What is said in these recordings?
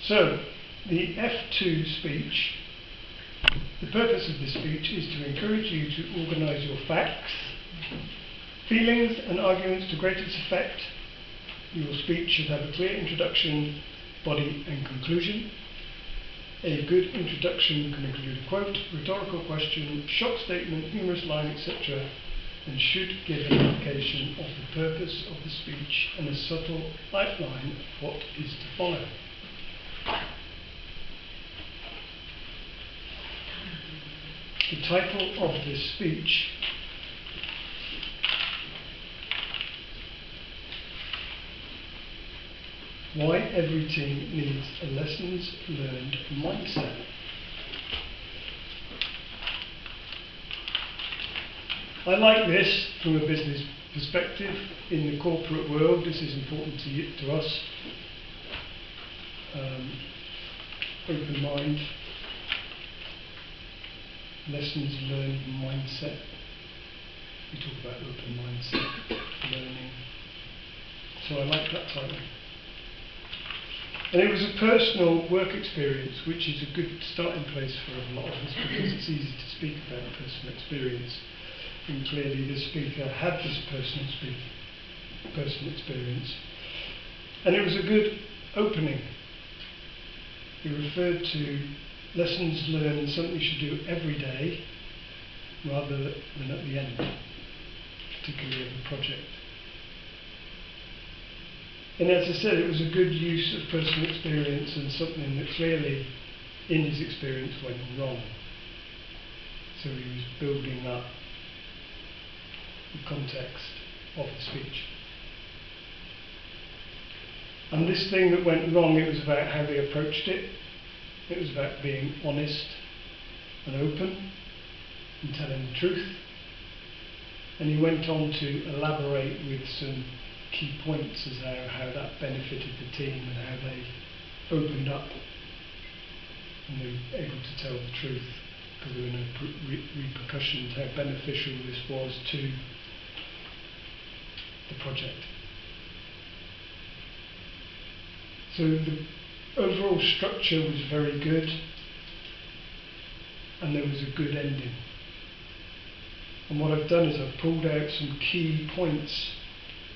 So, the F2 speech, the purpose of this speech is to encourage you to organise your facts, feelings and arguments to greatest effect. Your speech should have a clear introduction, body and conclusion. A good introduction can include a quote, rhetorical question, shock statement, humorous line, etc., and should give an indication of the purpose of the speech and a subtle outline of what is to follow. The title of this speech Why Every Team Needs a Lessons Learned Mindset. I like this from a business perspective. In the corporate world, this is important to us. Open mind, lessons learned mindset. We talk about open mindset, learning. So I like that title. And it was a personal work experience, which is a good starting place for a lot of us because it's easy to speak about personal experience. And clearly the speaker had this personal experience. And it was a good opening. He referred to lessons learned, something you should do every day rather than at the end, particularly of a project. And as I said, it was a good use of personal experience and something that clearly, in his experience, went wrong. So he was building up the context of the speech. And this thing that went wrong, it was about how they approached it. It was about being honest and open and telling the truth. And he went on to elaborate with some key points as how that benefited the team and how they opened up and they were able to tell the truth because there were no repercussions, how beneficial this was to the project. So the overall structure was very good and there was a good ending. And what I've done is I've pulled out some key points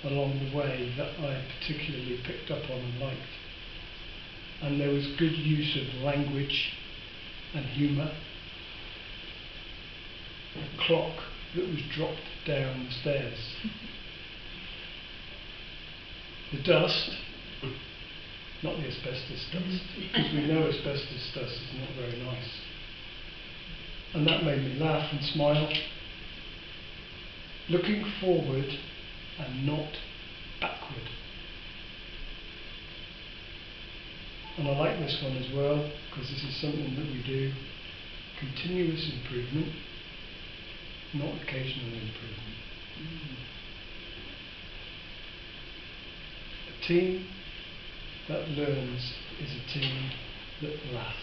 along the way that I particularly picked up on and liked. And there was good use of language and humour. A clock that was dropped down the stairs. The dust, not the asbestos dust, because we know asbestos dust is not very nice. And that made me laugh and smile. Looking forward and not backward. And I like this one as well, because this is something that we do. Continuous improvement, not occasional improvement. A team that learns is a team that lasts.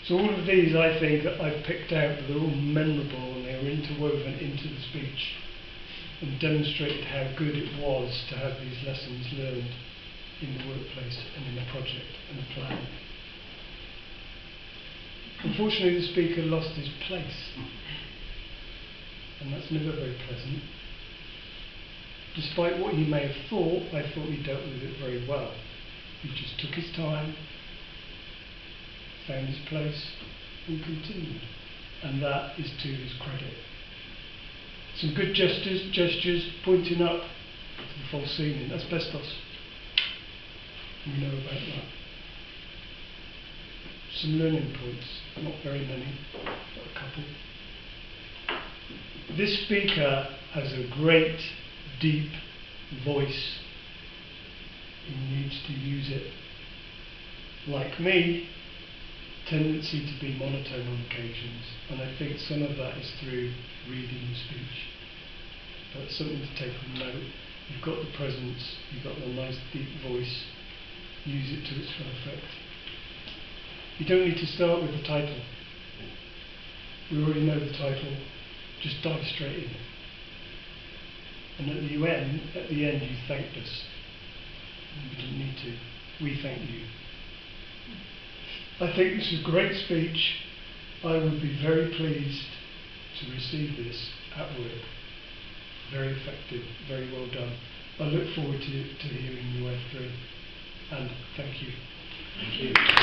So all of these, I think, that I've picked out, they're all memorable and they're interwoven into the speech and demonstrated how good it was to have these lessons learned in the workplace and in the project and the plan. Unfortunately, the speaker lost his place, and that's never very pleasant. Despite what he may have thought, I thought he dealt with it very well. He just took his time, found his place, and continued. And that is to his credit. Some good gestures pointing up to the false ceiling, asbestos. We know about that. Some learning points, not very many, but a couple. This speaker has a great, deep voice. He needs to use it. Like me, tendency to be monotone on occasions, and I think some of that is through reading the speech. But it's something to take on note. You've got the presence, you've got the nice deep voice, use it to its full effect. You don't need to start with the title. We already know the title, just dive straight in. And at the end you thanked us. We didn't need to. we thank you. I think it's a great speech. I would be very pleased to receive this at work. Very effective, very well done. I look forward to hearing you, F3, and thank you. Thank you.